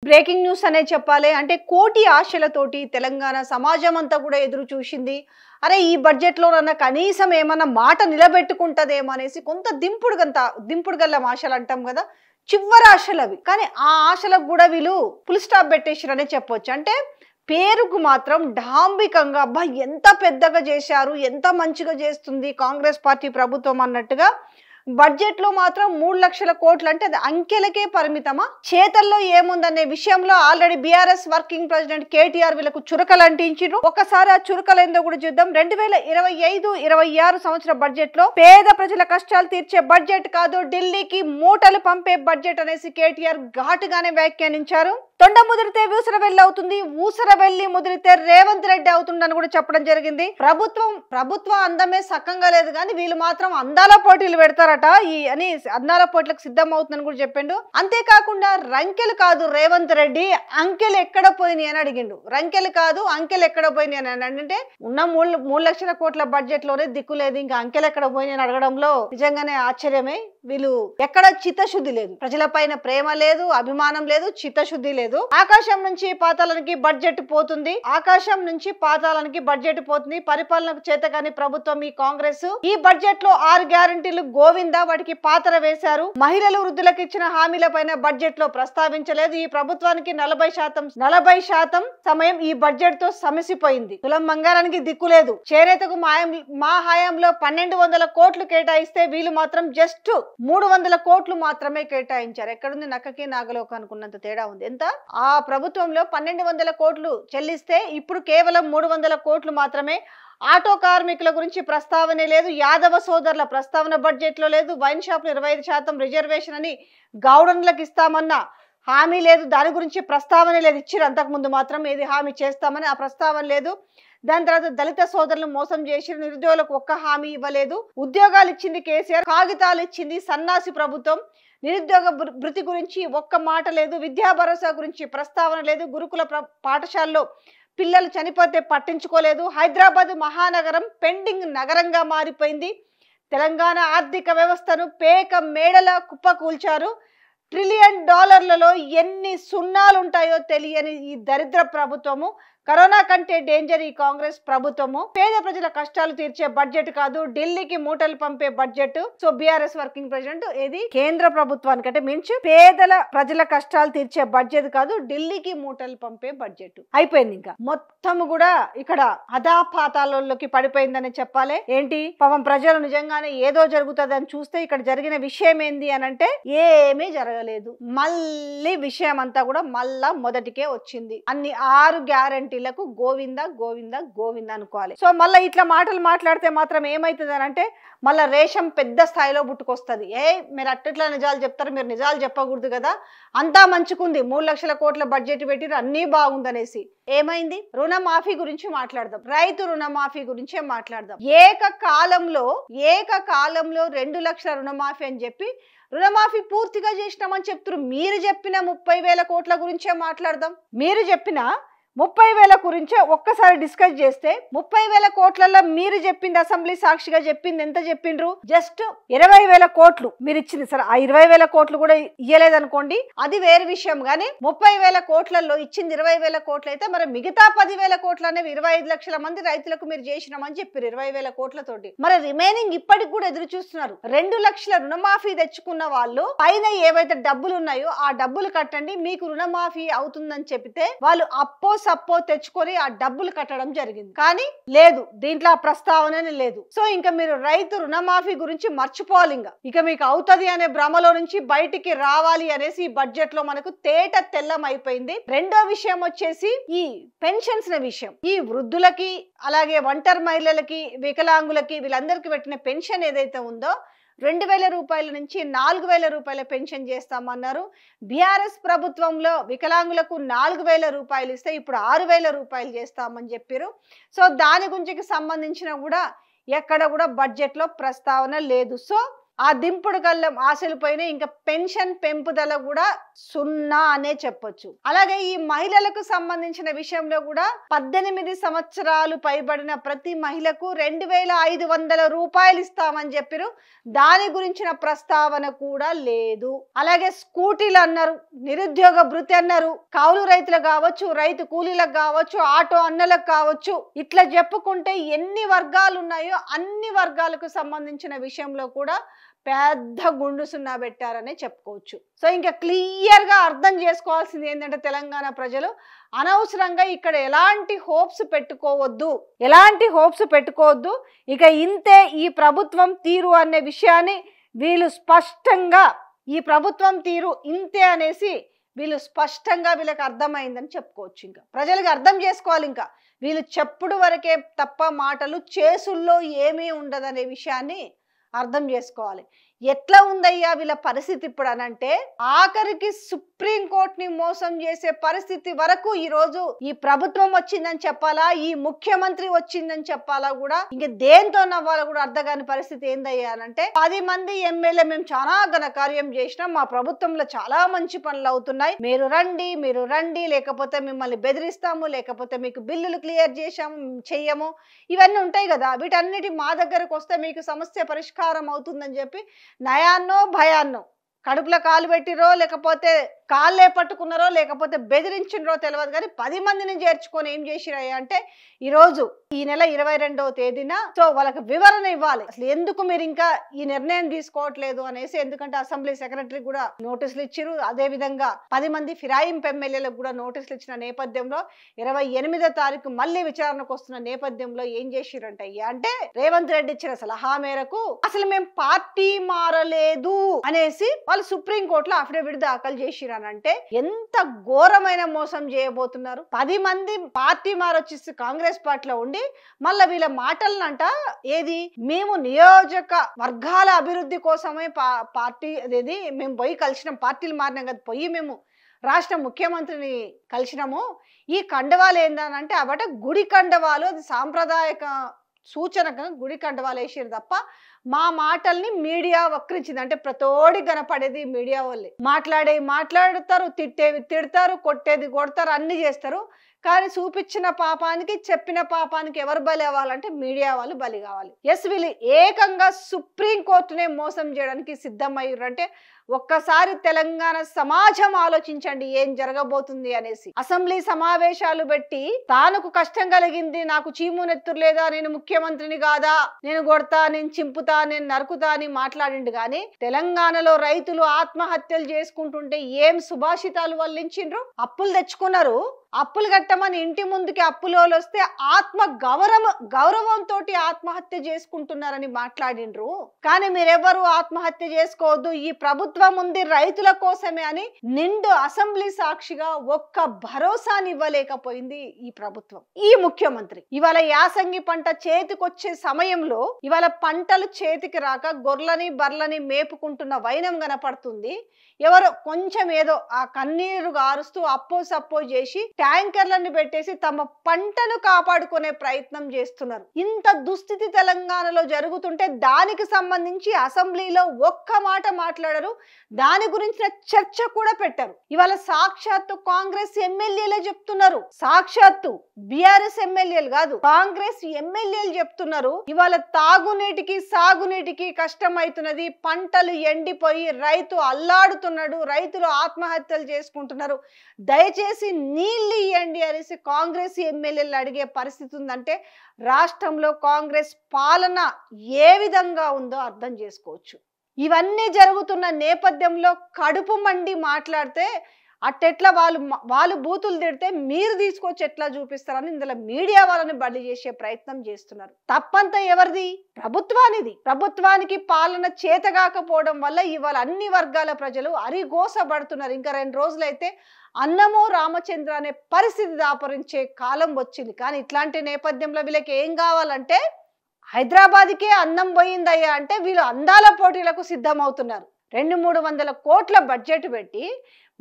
Breaking news అనే చెప్పాలి. అంటే కోటి ఆశలతోటి తెలంగాణ సమాజం అంతా కూడా ఎదురు చూసింది. అరే ఈ బడ్జెట్‌లోనన్నా కనీసం ఏమన్నా మాట నిలబెట్టుకుంటదేమో అనేసి కొంత దింపుడు గల్ల ఆశలు అంటాం కదా, చివరి ఆశలవి. కానీ ఆ ఆశలకు కూడా వీళ్ళు ఫుల్ స్టాప్ పెట్టేసిరనే చెప్పొచ్చు. అంటే పేరుకు మాత్రం డాంబికంగా అబ్బా ఎంత పెద్దగా చేశారు, ఎంత మంచిగా చేస్తుంది కాంగ్రెస్ పార్టీ ప్రభుత్వం అన్నట్టుగా బడ్జెట్ లో మాత్రం 3 లక్షల కోట్లు అంటే అది అంకెలకే పరిమితమా, చేతల్లో ఏముందనే విషయంలో already BRS working president KTR వీళ్ళకు చురకలు అంటించారు. ఒకసారి ఆ చురకలు ఏందో కూడా చూద్దాం. 2025-26 సంవత్సర బడ్జెట్ లో పేద ప్రజల కష్టాలు తీర్చే బడ్జెట్ కాదు, ఢిల్లీకి మూటలు పంపే బడ్జెట్ అనేసి కేటీఆర్ ఘాటుగానే వ్యాఖ్యానించారు. తొండ ముదిరితే ఊసర వెళ్ళి అవుతుంది, ఊసర వెళ్ళి ముదిరితే రేవంత్ రెడ్డి అవుతుందని కూడా చెప్పడం జరిగింది. ప్రభుత్వం అందమే సక్కంగా లేదు కానీ వీళ్ళు మాత్రం అందాల పోటీలు పెడతారట, ఈ అని అందాల పోటీలకు సిద్ధం అవుతుందని కూడా చెప్పిండు. అంతేకాకుండా రంకెలు కాదు రేవంత్ రెడ్డి, అంకెలు ఎక్కడ పోయినాయి అని అడిగిండు. రంకెలు కాదు అంకెలు ఎక్కడ పోయినాయి అని అంటే ఉన్న 3 లక్షల కోట్ల బడ్జెట్ లోనే దిక్కు లేదు, ఇంకా అంకెలు ఎక్కడ పోయినాయి అని అడగడంలో నిజంగానే ఆశ్చర్యమే. వీళ్ళు ఎక్కడ చిత్తశుద్ధి లేదు, ప్రజల పైన ప్రేమ లేదు, అభిమానం లేదు, చిత్తశుద్ధి లేదు. ఆకాశం నుంచి పాతాళానికి బడ్జెట్ పోతుంది, ఆకాశం నుంచి పాతాళానికి బడ్జెట్ పోతుంది. పరిపాలనకు చేతగాని ప్రభుత్వం ఈ కాంగ్రెస్. ఈ బడ్జెట్ లో 6 గ్యారంటీలు గోవిందా, వాటికి పాత్ర వేశారు. మహిళలు వృద్ధులకు ఇచ్చిన హామీల పైన బడ్జెట్ లో ప్రస్తావించలేదు. ఈ ప్రభుత్వానికి 40% సమయం ఈ బడ్జెట్ తో సమసిపోయింది. తులం బంగారానికి దిక్కు లేదు. చేనేతకు మా హయాంలో 1200 కోట్లు కేటాయిస్తే వీళ్ళు మాత్రం జస్ట్ 300 కోట్లు మాత్రమే కేటాయించారు. ఎక్కడుంది నక్కకి నాగలోకి అనుకున్నంత తేడా ఉంది. ఎంత ఆ ప్రభుత్వంలో 1200 కోట్లు చెల్లిస్తే ఇప్పుడు కేవలం 300 కోట్లు మాత్రమే. ఆటో కార్మికుల గురించి ప్రస్తావనే లేదు, యాదవ సోదరుల ప్రస్తావన బడ్జెట్ లో లేదు. వైన్ షాప్లు 25% రిజర్వేషన్ అని గౌడన్లకు ఇస్తామన్న హామీ లేదు, దాని గురించి ప్రస్తావనే లేదు. ఇచ్చిరు అంతకుముందు మాత్రం ఏది హామీ చేస్తామని, ఆ ప్రస్తావన లేదు. దాని తర్వాత దళిత సోదరులు మోసం చేసి నిరుద్యోగులకు ఒక్క హామీ ఇవ్వలేదు. ఉద్యోగాలు ఇచ్చింది కేసీఆర్, కాగితాలు ఇచ్చింది సన్నాసి ప్రభుత్వం. నిరుద్యోగ భృతి గురించి ఒక్క మాట లేదు, విద్యా భరోసా గురించి ప్రస్తావన లేదు. గురుకుల పాఠశాలలో పిల్లలు చనిపోతే పట్టించుకోలేదు. హైదరాబాద్ మహానగరం పెండింగ్ నగరంగా మారిపోయింది. తెలంగాణ ఆర్థిక వ్యవస్థను పేక మేడల కుప్పకూల్చారు. $1 ట్రిలియన్ ఎన్ని సున్నాలు ఉంటాయో తెలియని ఈ దరిద్ర ప్రభుత్వము, కరోనా కంటే డేంజర్ ఈ కాంగ్రెస్ ప్రభుత్వము. పేద ప్రజల కష్టాలు తీర్చే బడ్జెట్ కాదు, ఢిల్లీకి మూటలు పంపే budget. So BRS working president ఏది కేంద్ర ప్రభుత్వానికంటే మించి పేదల ప్రజల కష్టాలు తీర్చే బడ్జెట్ కాదు, ఢిల్లీకి మూటలు పంపే బడ్జెట్ అయిపోయింది. ఇంకా మొత్తం కూడా ఇక్కడ అధాపాతాలలోకి పడిపోయిందని చెప్పాలి. ఏంటి పాపం ప్రజలు నిజంగానే ఏదో జరుగుతుంది అని చూస్తే ఇక్కడ జరిగిన విషయం ఏంది అని అంటే ఏమీ జరగలేదు. మళ్ళీ విషయం అంతా కూడా మళ్ళా మొదటికే వచ్చింది. అన్ని 6 గ్యారంటీ గోవింద గోవింద గోవింద అనుకోవాలి. సో మళ్ళీ ఇట్లా మాటలు మాట్లాడితే మాత్రం ఏమైతుంది అని అంటే మళ్ళీ రేషం పెద్ద స్థాయిలో పుట్టుకొస్తుంది. మీరు అట్లా నిజాలు చెప్తారు, మీరు నిజాలు చెప్పకూడదు కదా, అంతా మంచుకుంది, 3 లక్షల కోట్ల బడ్జెట్ పెట్టిరు, అన్నీ బాగుందనేసి. ఏమైంది? రుణమాఫీ గురించి మాట్లాడదాం, రైతు రుణమాఫీ గురించే మాట్లాడదాం. ఏకకాలంలో 2 లక్షల రుణమాఫీ అని చెప్పి రుణమాఫీ పూర్తిగా చేసినామని చెప్తారు. మీరు చెప్పిన 30,000 కోట్ల గురించే మాట్లాడదాం. మీరు చెప్పిన 30,000 గురించే ఒక్కసారి డిస్కస్ చేస్తే 30,000 కోట్లలో మీరు చెప్పింది, అసెంబ్లీ సాక్షిగా చెప్పింది ఎంత చెప్పిండ్రు? జస్ట్ 20,000 కోట్లు మీరు ఇచ్చింది. సరే ఆ 20,000 కోట్లు కూడా ఇయ్యలేదనుకోండి, అది వేరే విషయం. కానీ 30,000 కోట్లలో ఇచ్చింది 20,000 కోట్లు అయితే మరి మిగతా 10,000 కోట్లు అనేవి 25 లక్షల మంది రైతులకు మీరు చేసినామని చెప్పారు 20,000 కోట్లతోటి. మరి రిమైనింగ్ ఇప్పటికి కూడా ఎదురు చూస్తున్నారు. 2 లక్షల రుణమాఫీ తెచ్చుకున్న వాళ్ళు పైన ఏవైతే డబ్బులు ఉన్నాయో ఆ డబ్బులు కట్టండి, మీకు రుణమాఫీ అవుతుందని చెప్తే వాళ్ళు సప్పో తెచ్చుకొని ఆ డబ్బులు కట్టడం జరిగింది. కానీ లేదు, దీంట్లో ఆ ప్రస్తావన లేదు. సో ఇంకా మీరు రైతు రుణమాఫీ గురించి మర్చిపోవాలి. ఇక మీకు అవుతుంది అనే భ్రమలో నుంచి బయటికి రావాలి అనేసి ఈ బడ్జెట్ లో మనకు తేట తెల్లం అయిపోయింది. రెండో విషయం వచ్చేసి ఈ పెన్షన్స్ విషయం. ఈ వృద్ధులకి, అలాగే ఒంటరి మహిళలకి, వికలాంగులకి, వీళ్ళందరికీ పెట్టిన పెన్షన్ ఏదైతే ఉందో 2,000 రూపాయల నుంచి 4,000 రూపాయల పెన్షన్ చేస్తామన్నారు. బీఆర్ఎస్ ప్రభుత్వంలో వికలాంగులకు 4,000 రూపాయలు ఇస్తే ఇప్పుడు 6,000 రూపాయలు చేస్తామని చెప్పారు. సో దాని గురించి సంబంధించిన కూడా ఎక్కడ కూడా బడ్జెట్ లో ప్రస్తావన లేదు. సో ఆ దింపుడు కళ్ళం ఆశలు పోయినా ఇంకా పెన్షన్ పెంపుదల కూడా 0 అనే చెప్పొచ్చు. అలాగే ఈ మహిళలకు సంబంధించిన విషయంలో కూడా 18 సంవత్సరాలు పైబడిన ప్రతి మహిళకు 2500 రూపాయలు ఇస్తామని చెప్పారు. దాని గురించిన ప్రస్తావన కూడా లేదు. అలాగే స్కూటీలు అన్నారు, నిరుద్యోగ భృతి అన్నారు, కౌలు రైతులకు కావచ్చు, రైతు కూలీలకు కావచ్చు, ఆటో అన్నలకు కావచ్చు, ఇట్లా చెప్పుకుంటే ఎన్ని వర్గాలు ఉన్నాయో అన్ని వర్గాలకు సంబంధించిన విషయంలో కూడా పెద్ద గుండు సున్నా పెట్టారనే చెప్పుకోవచ్చు. సో ఇంకా క్లియర్ గా అర్థం చేసుకోవాల్సింది ఏంటంటే తెలంగాణ ప్రజలు అనవసరంగా ఇక్కడ ఎలాంటి హోప్స్ పెట్టుకోవద్దు. ఇక ఇంతే ఈ ప్రభుత్వం తీరు అనే విషయాన్ని వీళ్ళు స్పష్టంగా ఈ ప్రభుత్వం తీరు ఇంతే అనేసి వీళ్ళు స్పష్టంగా వీళ్ళకి అర్థమైందని చెప్పుకోవచ్చు. ఇంకా ప్రజలకు అర్థం చేసుకోవాలి. ఇంకా వీళ్ళు చెప్పుడు వరకే తప్ప మాటలు చేసుల్లో ఏమీ ఉండదనే విషయాన్ని అర్థం చేసుకోవాలి. ఎట్లా ఉందయ్యా వీళ్ళ పరిస్థితి ఇప్పుడు అనంటే ఆఖరికి సుప్రీంకోర్టుని మోసం చేసే పరిస్థితి వరకు ఈ రోజు ఈ ప్రభుత్వం వచ్చిందని చెప్పాలా, ఈ ముఖ్యమంత్రి వచ్చిందని చెప్పాలా, కూడా ఇంక దేంతో నవ్వాలో కూడా అర్థం కాని పరిస్థితి ఏందయ్యా అనంటే 10 మంది ఎమ్మెల్యే మేము చాలా ఘనకార్యం చేసినాం, మా ప్రభుత్వంలో చాలా మంచి పనులు అవుతున్నాయి, మీరు రండి లేకపోతే మిమ్మల్ని బెదిరిస్తాము, లేకపోతే మీకు బిల్లులు క్లియర్ చేశాము చెయ్యము, ఇవన్నీ ఉంటాయి కదా. వీటన్నిటి మా దగ్గరకు వస్తే మీకు సమస్య పరిష్కారం అవుతుందని చెప్పి నయాన్నో భయాన్నో కడుపులో కాలు పెట్టిరో లేకపోతే కాళ్ళే పట్టుకున్నారో లేకపోతే బెదిరించినరో తెలియదు కానీ 10 మందిని చేర్చుకొని ఏం చేసిరయ్యా అంటే ఈరోజు ఈ నెల 22వ తేదీన సో వాళ్ళకి వివరణ ఇవ్వాలి, అసలు ఎందుకు మీరు ఇంకా ఈ నిర్ణయం తీసుకోవట్లేదు అనేసి. ఎందుకంటే అసెంబ్లీ సెక్రటరీ కూడా నోటీసులు ఇచ్చిరు, అదే విధంగా 10 మంది ఫిరాయింపు ఎమ్మెల్యేలకు కూడా నోటీసులు ఇచ్చిన నేపథ్యంలో 28వ తారీఖు మళ్ళీ విచారణకు వస్తున్న నేపథ్యంలో ఏం చేసిరంట అంటే రేవంత్ రెడ్డి ఇచ్చిన సలహా మేరకు అసలు మేము పార్టీ మారలేదు అనేసి వాళ్ళు సుప్రీంకోర్టులో అఫిడవిట్ దాఖలు చేసిరనంటే ఎంత ఘోరమైన మోసం చేయబోతున్నారు. 10 మంది పార్టీ మారొచ్చేసి కాంగ్రెస్ పార్టీలో ఉండి మళ్ళీ వీళ్ళ మాటలనంట ఏది మేము నియోజక వర్గాల అభివృద్ధి కోసమే పార్టీ అదేది మేము పోయి కలిసినాం, పార్టీలు మారినాం కదా, పోయి మేము రాష్ట్ర ముఖ్యమంత్రిని కలిసినాము, ఈ కండవాలు ఏందనంటే అవట గుడి కండవాలు, అది సాంప్రదాయక సూచనగా గుడి కండవాలు వేసారు తప్ప మా మాటల్ని మీడియా వక్రించింది. అంటే ప్రతోడి కనపడేది మీడియా వాళ్ళే, మాట్లాడతారు, తిట్టేవి తిడతారు, కొట్టేది కొడతారు, అన్ని చేస్తారు. కానీ చూపించిన పాపానికి చెప్పిన పాపానికి ఎవరు బలి అవ్వాలంటే మీడియా వాళ్ళు బలి కావాలి. ఎస్ వీళ్ళు ఏకంగా సుప్రీంకోర్టునే మోసం చేయడానికి సిద్ధమయ్యారంటే ఒక్కసారి తెలంగాణ సమాజం ఆలోచించండి ఏం జరగబోతుంది అనేసి. అసెంబ్లీ సమావేశాలు పెట్టి తానుకు కష్టం కలిగింది, నాకు చీము నెత్తురు లేదా, నేను ముఖ్యమంత్రిని కాదా, నేను కొడతా, నేను చింపుతా, నేను నరుకుతా అని మాట్లాడిండు. కానీ తెలంగాణలో రైతులు ఆత్మహత్యలు చేసుకుంటుంటే ఏం సుభాషితాలు వల్లించిండ్రు, అప్పులు తెచ్చుకున్నారు, అప్పులు కట్టమని ఇంటి ముందుకి అప్పులోలు వస్తే గౌరవంతో ఆత్మహత్య చేసుకుంటున్నారని మాట్లాడిండ్రు. కానీ మీరెవరు ఆత్మహత్య చేసుకోవద్దు, ఈ ప్రభుత్వం ఉంది రైతుల కోసమే అని నిండు అసెంబ్లీ సాక్షిగా ఒక్క భరోసాని ఇవ్వలేకపోయింది ఈ ప్రభుత్వం, ఈ ముఖ్యమంత్రి. ఇవాళ యాసంగి పంట చేతికొచ్చే సమయంలో ఇవాళ పంటలు చేతికి రాక గొర్రెలని బర్లని మేపుకుంటున్న వైనం కనపడుతుంది. ఎవరో కొంచెం ఏదో ఆ కన్నీరు గారుస్తూ అప్పో సప్పో చేసి ట్యాంకర్లను పెట్టేసి తమ పంటను కాపాడుకునే ప్రయత్నం చేస్తున్నారు. ఇంత దుస్థితి తెలంగాణలో జరుగుతుంటే దానికి సంబంధించి అసెంబ్లీలో ఒక్క మాట మాట్లాడరు, దాని గురించిన చర్చ కూడా పెట్టారు. ఇవాళ సాక్షాత్తు కాంగ్రెస్ ఎమ్మెల్యేలే చెప్తున్నారు, సాక్షాత్తు బీఆర్ఎస్ ఎమ్మెల్యేలు కాదు కాంగ్రెస్ ఎమ్మెల్యేలు చెప్తున్నారు, ఇవాళ తాగునీటికి సాగునీటికి కష్టం అవుతున్నది, పంటలు ఎండిపోయి రైతు అల్లాడుతున్నాడు, రైతులు ఆత్మహత్యలు చేసుకుంటున్నారు, దయచేసి నీళ్ళు ఇవ్వండి అనేసి కాంగ్రెస్ ఎమ్మెల్యేలు అడిగే పరిస్థితి ఉందంటే రాష్ట్రంలో కాంగ్రెస్ పాలన ఏ విధంగా ఉందో అర్థం చేసుకోవచ్చు. ఇవన్నీ జరుగుతున్న నేపథ్యంలో కడుపు మండి మాట్లాడితే అట్టెట్లా వాళ్ళు బూతులు తిడితే మీరు తీసుకొచ్చి ఎట్లా చూపిస్తారని ఇందులో మీడియా వాళ్ళని బలి చేసే ప్రయత్నం చేస్తున్నారు. తప్పంతా ఎవరిది? ప్రభుత్వానిది. ప్రభుత్వానికి పాలన చేతగాకపోవడం వల్ల ఇవాళ అన్ని వర్గాల ప్రజలు అరిగోసపడుతున్నారు. ఇంకా 2 రోజులైతే అన్నమో రామచంద్ర అనే పరిస్థితి దాపరించే కాలం వచ్చింది. కానీ ఇట్లాంటి నేపథ్యంలో వీళ్ళకి ఏం కావాలంటే హైదరాబాద్కే అన్నం పోయిందయ్యా అంటే వీళ్ళు అందాల పోటీలకు సిద్ధమవుతున్నారు. 200-300 కోట్ల బడ్జెట్ పెట్టి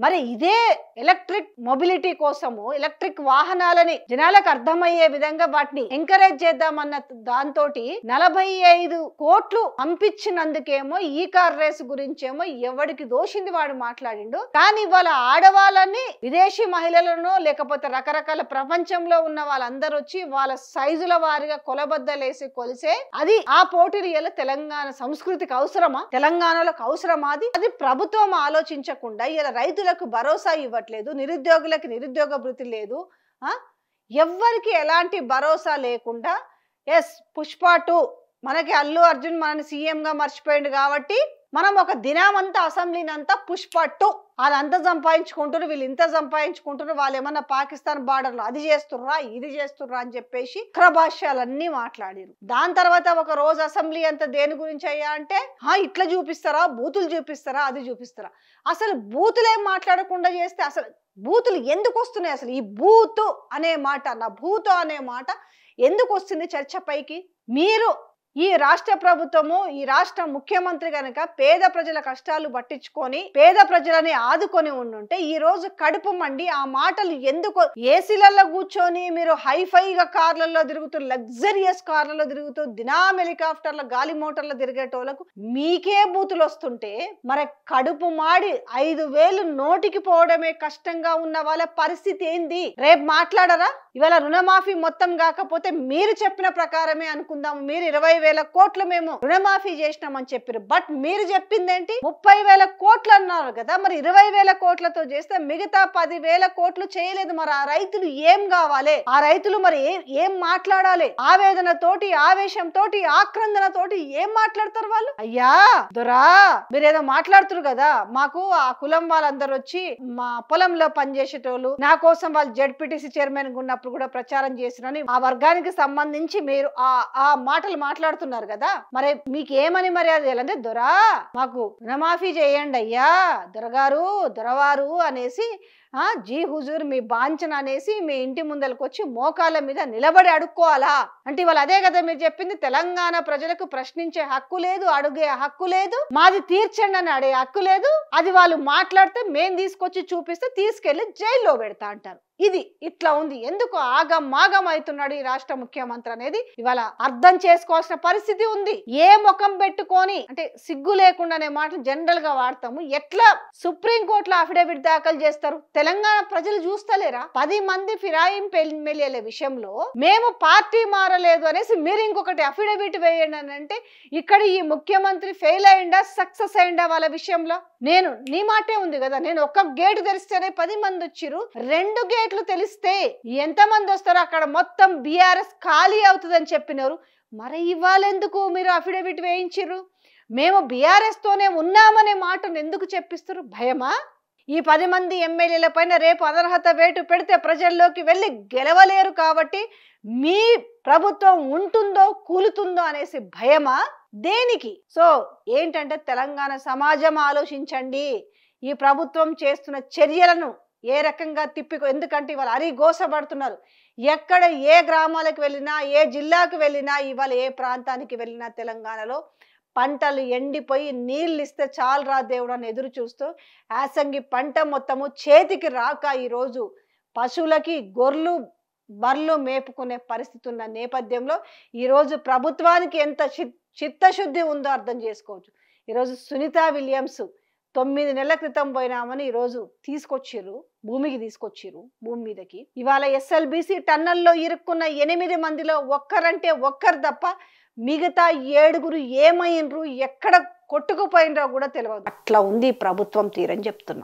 మరి ఇదే ఎలక్ట్రిక్ మొబిలిటీ కోసము ఎలక్ట్రిక్ వాహనాలని జనాలకు అర్థమయ్యే విధంగా వాటిని ఎంకరేజ్ చేద్దామన్న దాంతో 45 కోట్లు పంపించినందుకేమో ఈ కార్ రేస్ గురించేమో ఎవడికి దోషింది వాడు మాట్లాడిండు. కానీ వాళ్ళ ఆడవాళ్ళని విదేశీ మహిళలను లేకపోతే రకరకాల ప్రపంచంలో ఉన్న వాళ్ళందరూ వచ్చి వాళ్ళ సైజుల వారిగా కొలబద్దలేసి కొలిసే అది ఆ పోటీలు ఇలా తెలంగాణ సంస్కృతికి అవసరమా, తెలంగాణలోకి అవసరమా? అది ప్రభుత్వం ఆలోచించకుండా ఇలా రైతులకు భరోసా ఇవ్వట్లేదు, నిరుద్యోగులకు నిరుద్యోగ భృతి లేదు, ఎవ్వరికి ఎలాంటి భరోసా లేకుండా ఎస్ పుష్ప 2 మనకి అల్లు అర్జున్ మనని సీఎం గా మర్చిపోయింది కాబట్టి మనం ఒక దినమంతా అసెంబ్లీనంతా పుష్ప 2 అదంతా సంపాదించుకుంటారు, వీళ్ళు ఇంత సంపాదించుకుంటారు, వాళ్ళు ఏమన్నా పాకిస్తాన్ బార్డర్లో అది చేస్తుర్రా ఇది చేస్తుర్రా అని చెప్పేసి భాష్యాలన్నీ మాట్లాడారు. దాని తర్వాత ఒక రోజు అసెంబ్లీ అంతా దేని గురించి అయ్యా అంటే ఇట్లా చూపిస్తారా, బూతులు చూపిస్తారా, అది చూపిస్తారా. అసలు బూతులు ఏం మాట్లాడకుండా చేస్తే అసలు బూతులు ఎందుకు వస్తున్నాయి? అసలు ఈ బూతు అనే మాట, నా భూతు అనే మాట ఎందుకు వస్తుంది చర్చ పైకి? మీరు ఈ రాష్ట్ర ప్రభుత్వము ఈ రాష్ట్ర ముఖ్యమంత్రి గనక పేద ప్రజల కష్టాలు పట్టించుకొని పేద ప్రజలని ఆదుకొని ఉండుంటే ఈ రోజు కడుపు మండి ఆ మాటలు ఎందుకు? ఏసీలలో కూర్చొని మీరు హైఫైగా కార్లలో తిరుగుతూ లగ్జరియస్ కార్లలో తిరుగుతూ దినాం హెలికాప్టర్ల గాలి మోటార్లు తిరిగేటోళ్లకు మీకే బూతులు వస్తుంటే మరి కడుపు మాడి 5,000 నోటికి పోవడమే కష్టంగా ఉన్న వాళ్ళ పరిస్థితి ఏంది? రేపు మాట్లాడరా? ఇవాళ రుణమాఫీ మొత్తం కాకపోతే మీరు చెప్పిన ప్రకారమే అనుకుందాము, మీరు 20,000 కోట్లు మేము రుణమాఫీ చేసినామని చెప్పారు. బట్ మీరు చెప్పింది ఏంటి? 30,000 కోట్లు అన్నారు కదా. మరి 20,000 కోట్లతో చేస్తే మిగతా 10,000 కోట్లు చేయలేదు. మరి ఆ రైతులు ఏం కావాలి? ఆ రైతులు మరి ఏం మాట్లాడాలి? ఆవేదనతోటి, ఆవేశంతోటి, ఆక్రందనతోటి ఏం మాట్లాడతారు వాళ్ళు? అయ్యా దొరా మీరేదో మాట్లాడుతున్నారు కదా, మాకు ఆ కులం వాళ్ళందరూ వచ్చి మా పొలంలో పనిచేసేటోళ్ళు, నా కోసం వాళ్ళు జెడ్పీటీసీ చైర్మన్ ఉన్నప్పుడు కూడా ప్రచారం చేసినని ఆ వర్గానికి సంబంధించి మీరు ఆ మాటలు మాట్లాడుతున్నారు కదా. మరి మీకు ఏమని మర్యాద చేయాలంటే దొరా మాకు రుణమాఫీ చేయండి అయ్యా దొరగారు దొరవారు అనేసి జీ హుజూర్ మీ బాంచన అనేసి మీ ఇంటి ముందరకు వచ్చి మోకాళ్ళ మీద నిలబడి అడుక్కోవాలా అంటే ఇవాళ అదే కదా మీరు చెప్పింది. తెలంగాణ ప్రజలకు ప్రశ్నించే హక్కు లేదు, అడిగే హక్కు లేదు, మాది తీర్చండి అని అడిగే హక్కు లేదు. అది వాళ్ళు మాట్లాడితే మేం తీసుకొచ్చి చూపిస్తే తీసుకెళ్లి జైల్లో పెడతా అంటారు. ఇది ఇట్లా ఉంది. ఎందుకు ఆగమాగం అవుతున్నాడు ఈ రాష్ట్ర ముఖ్యమంత్రి అనేది ఇవాళ అర్థం చేసుకోవాల్సిన పరిస్థితి ఉంది. ఏ ముఖం పెట్టుకొని అంటే సిగ్గు లేకుండానే మాటలు జనరల్ గా వాడతాము. ఎట్లా సుప్రీంకోర్టులో అఫిడవిట్ దాఖలు చేస్తారు? తెలంగాణ ప్రజలు చూస్తలేరా? 10 మంది ఫిరాయింపు ఎమ్మెల్యేల విషయంలో మేము పార్టీ మారలేదు అనేసి మీరు ఇంకొకటి అఫిడవిట్ వేయండి అని అంటే ఇక్కడ ఈ ముఖ్యమంత్రి ఫెయిల్ అయిందా సక్సెస్ అయిందా వాళ్ళ విషయంలో? నేను నీ మాటే ఉంది కదా, నేను ఒక్క గేటు తెరిస్తేనే 10 మంది వచ్చిర్రు, 2 గేట్లు తెలిస్తే ఎంతమంది వస్తారో అక్కడ మొత్తం బీఆర్ఎస్ ఖాళీ అవుతుందని చెప్పినారు. మరి ఇవాళ ఎందుకు మీరు అఫిడవిట్ వేయించిర్రు? మేము బీఆర్ఎస్ తోనే ఉన్నామనే మాటను ఎందుకు చెప్పిస్తారు? భయమా? ఈ 10 మంది ఎమ్మెల్యేల పైన రేపు అనర్హత వేటు పెడితే ప్రజల్లోకి వెళ్ళి గెలవలేరు కాబట్టి మీ ప్రభుత్వం ఉంటుందో కూలుతుందో అనేసి భయమా? దేనికి? సో ఏంటంటే తెలంగాణ సమాజం ఆలోచించండి. ఈ ప్రభుత్వం చేస్తున్న చర్యలను ఏ రకంగా ఎందుకంటే ఇవాళ అరిగోసపడుతున్నారు. ఎక్కడ ఏ గ్రామాలకు వెళ్ళినా, ఏ జిల్లాకు వెళ్ళినా, ఇవాళ ఏ ప్రాంతానికి వెళ్ళినా తెలంగాణలో పంటలు ఎండిపోయి నీళ్ళు ఇస్తే చాలరా దేవుడు అని ఎదురు చూస్తూ యాసంగి పంట మొత్తము చేతికి రాక ఈరోజు పశువులకి గొర్రెలు బర్రెలు మేపుకునే పరిస్థితి ఉన్న నేపథ్యంలో ఈరోజు ప్రభుత్వానికి ఎంత చిత్తశుద్ధి ఉందో అర్థం చేసుకోవచ్చు. ఈరోజు సునీత విలియమ్స్ 9 నెలల క్రితం పోయినామని ఈరోజు భూమికి తీసుకొచ్చిర్రు భూమి మీదకి. ఇవాళ ఎస్ఎల్బిసి టన్నల్లో ఇరుక్కున్న 8 మందిలో ఒక్కరంటే ఒక్కరు తప్ప మిగతా 7 ఏమైనరు ఎక్కడ కొట్టుకుపోయినరో కూడా తెలియదు. అట్లా ఉంది ప్రభుత్వం తీరని చెప్తున్నా.